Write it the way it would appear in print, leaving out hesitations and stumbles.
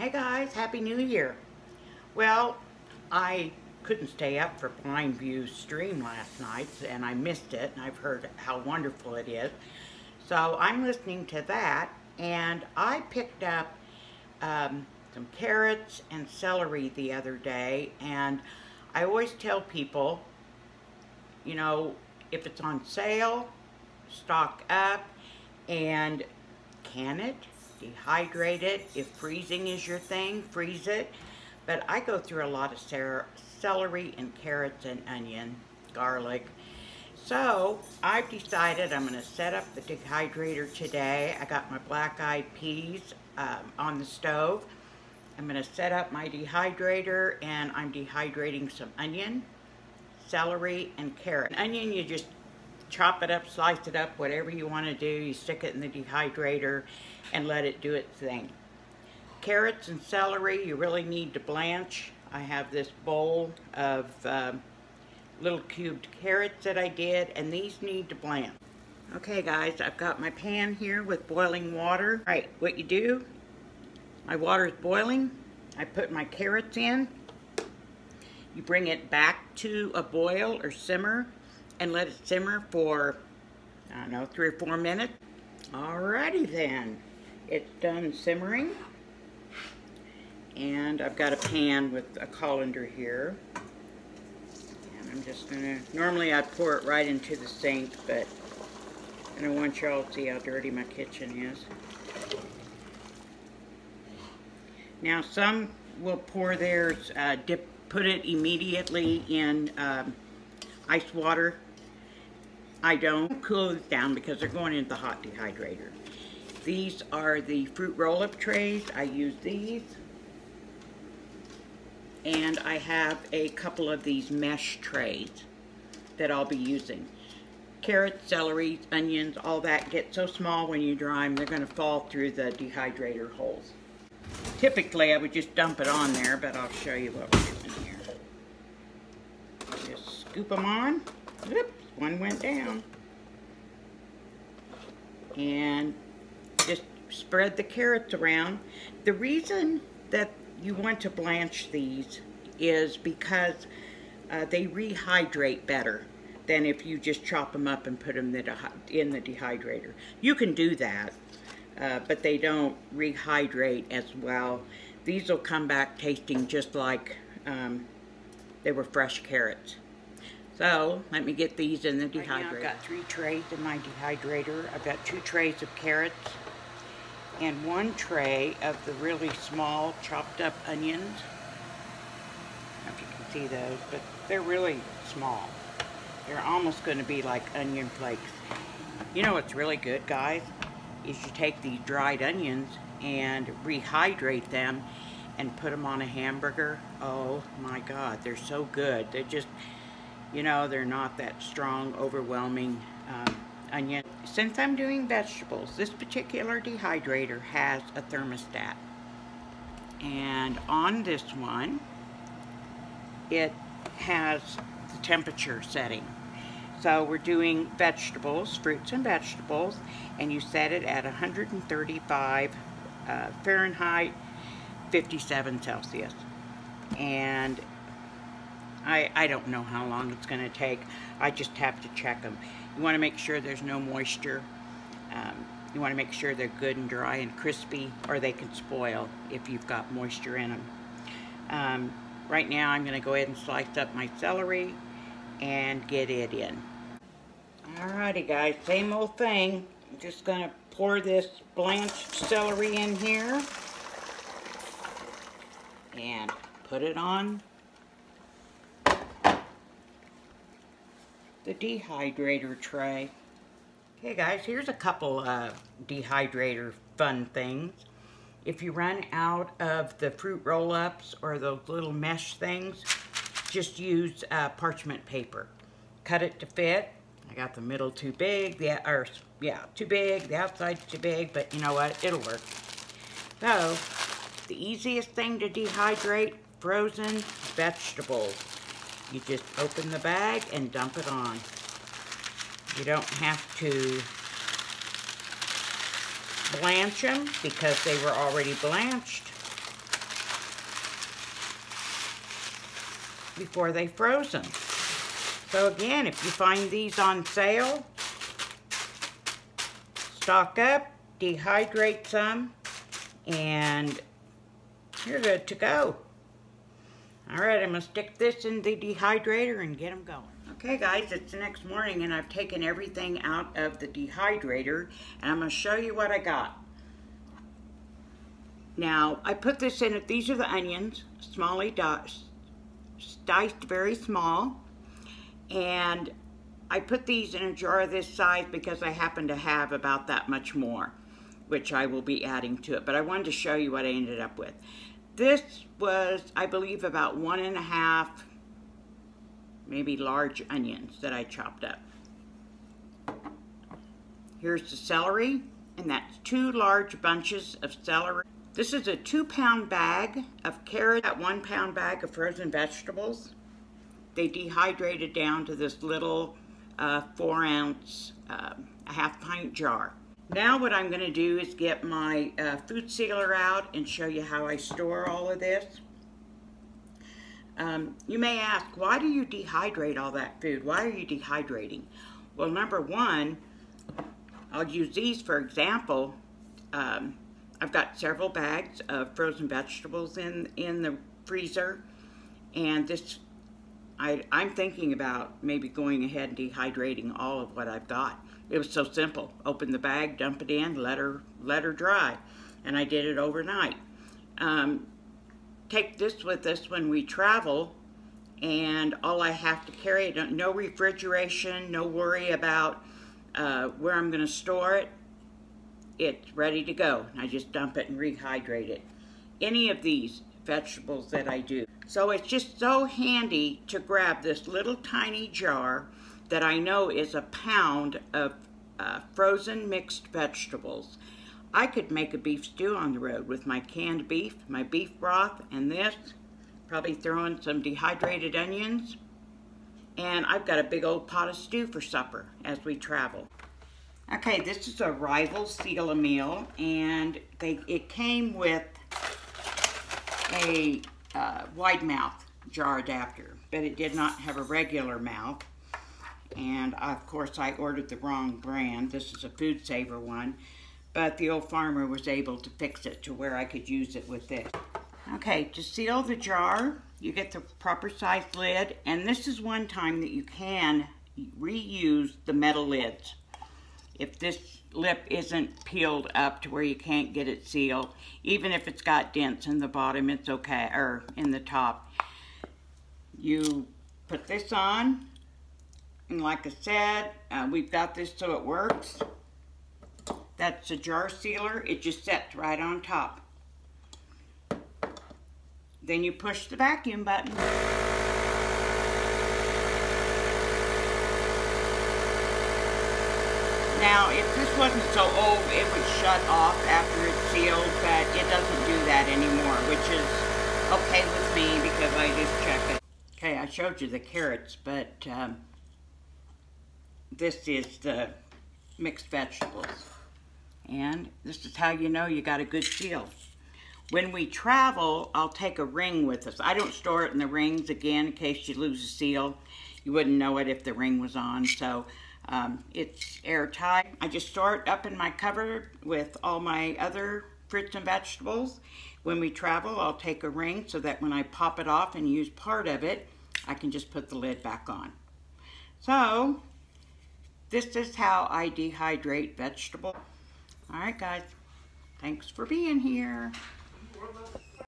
Hey guys, Happy New Year. Well, I couldn't stay up for Blind View's stream last night and I missed it, and I've heard how wonderful it is. So I'm listening to that, and I picked up some carrots and celery the other day, and I always tell people, you know, if it's on sale, stock up and can it. Dehydrate it. If freezing is your thing, freeze it. But I go through a lot of celery and carrots and onion, garlic. So I've decided I'm going to set up the dehydrator today. I got my black-eyed peas on the stove. I'm going to set up my dehydrator, and I'm dehydrating some onion, celery, and carrot. Onion, you just chop it up, slice it up, whatever you want to do. You stick it in the dehydrator and let it do its thing. Carrots and celery, you really need to blanch. I have this bowl of little cubed carrots that I did, and these need to blanch. Okay guys, I've got my pan here with boiling water. All right, what you do, my water is boiling. I put my carrots in. You bring it back to a boil or simmer and let it simmer for, I don't know, 3 or 4 minutes. Alrighty then, it's done simmering. And I've got a pan with a colander here. And I'm just gonna, normally I pour it right into the sink, but I don't want y'all to see how dirty my kitchen is. Now some will pour theirs, put it immediately in ice water. I don't. Cool it down because they're going into the hot dehydrator. These are the fruit roll-up trays. I use these. And I have a couple of these mesh trays that I'll be using. Carrots, celery, onions, all that get so small when you dry them, they're going to fall through the dehydrator holes. Typically, I would just dump it on there, but I'll show you what we're doing here. Just scoop them on. Oops, one went down. And just spread the carrots around. The reason that you want to blanch these is because they rehydrate better than if you just chop them up and put them in the dehydrator. You can do that, but they don't rehydrate as well. These will come back tasting just like they were fresh carrots. So let me get these in the dehydrator. Right now I've got 3 trays in my dehydrator. I've got 2 trays of carrots and 1 tray of the really small chopped up onions. I don't know if you can see those, but they're really small. They're almost going to be like onion flakes. You know what's really good, guys, is you take these dried onions and rehydrate them and put them on a hamburger. Oh my God, they're so good. They're just, you know, they're not that strong, overwhelming onion. Since I'm doing vegetables, this particular dehydrator has a thermostat. And on this one, it has the temperature setting. So we're doing vegetables, fruits and vegetables, and you set it at 135 Fahrenheit, 57 Celsius. And I don't know how long it's going to take. I just have to check them. You want to make sure there's no moisture. You want to make sure they're good and dry and crispy, or they can spoil if you've got moisture in them. Right now I'm going to go ahead and slice up my celery and get it in. Alrighty guys, same old thing. I'm just going to pour this blanched celery in here and put it on the dehydrator tray. Okay guys, here's a couple dehydrator fun things. If you run out of the fruit roll-ups or those little mesh things, just use parchment paper. Cut it to fit. I got the middle too big, too big, the outside's too big, but you know what, it'll work. So, the easiest thing to dehydrate frozen vegetables. You just open the bag and dump it on. You don't have to blanch them because they were already blanched. before they frozen. So again, if you find these on sale, stock up, dehydrate some, and you're good to go. Alright, I'm going to stick this in the dehydrator and get them going. Okay guys, it's the next morning and I've taken everything out of the dehydrator and I'm going to show you what I got. Now, I put this in, these are the onions, smally diced very small, and I put these in a jar this size because I happen to have about that much more, which I will be adding to it, but I wanted to show you what I ended up with. This was, I believe, about 1.5, maybe large onions that I chopped up. Here's the celery, and that's 2 large bunches of celery. This is a 2-pound bag of carrots, that 1-pound bag of frozen vegetables. They dehydrated down to this little 4-ounce, a half-pint jar. Now what I'm going to do is get my food sealer out and show you how I store all of this. You may ask, why do you dehydrate all that food? Why are you dehydrating? Well, number one, I'll use these for example. I've got several bags of frozen vegetables in the freezer, and this, I'm thinking about maybe going ahead and dehydrating all of what I've got. It was so simple. Open the bag, dump it in, let her dry, and I did it overnight. Take this with us when we travel, and all I have to carry, no refrigeration, no worry about where I'm going to store it. It's ready to go. I just dump it and rehydrate it. Any of these vegetables that I do. So it's just so handy to grab this little tiny jar that I know is a pound of frozen mixed vegetables. I could make a beef stew on the road with my canned beef, my beef broth, and this. Probably throw in some dehydrated onions. And I've got a big old pot of stew for supper as we travel. Okay, this is a Rival Seal-A-Meal, and it came with a wide mouth jar adapter, but it did not have a regular mouth. And of course I ordered the wrong brand. This is a Food Saver one, but the old farmer was able to fix it to where I could use it with this. Okay, to seal the jar, you get the proper size lid, and this is one time that you can reuse the metal lids. If this lip isn't peeled up to where you can't get it sealed, even if it's got dents in the bottom, it's okay, or in the top. You put this on, and like I said, we've got this so it works. That's a jar sealer. It just sets right on top. Then you push the vacuum button. Now, if this wasn't so old, it would shut off after it's sealed, but it doesn't do that anymore, which is okay with me because I just check it. Okay, I showed you the carrots, but this is the mixed vegetables. And this is how you know you got a good seal. When we travel, I'll take a ring with us. I don't store it in the rings, again, in case you lose a seal. You wouldn't know it if the ring was on, so it's airtight. I just store it up in my cupboard with all my other fruits and vegetables. When we travel, I'll take a ring so that when I pop it off and use part of it, I can just put the lid back on. So, this is how I dehydrate vegetables. All right, guys. Thanks for being here.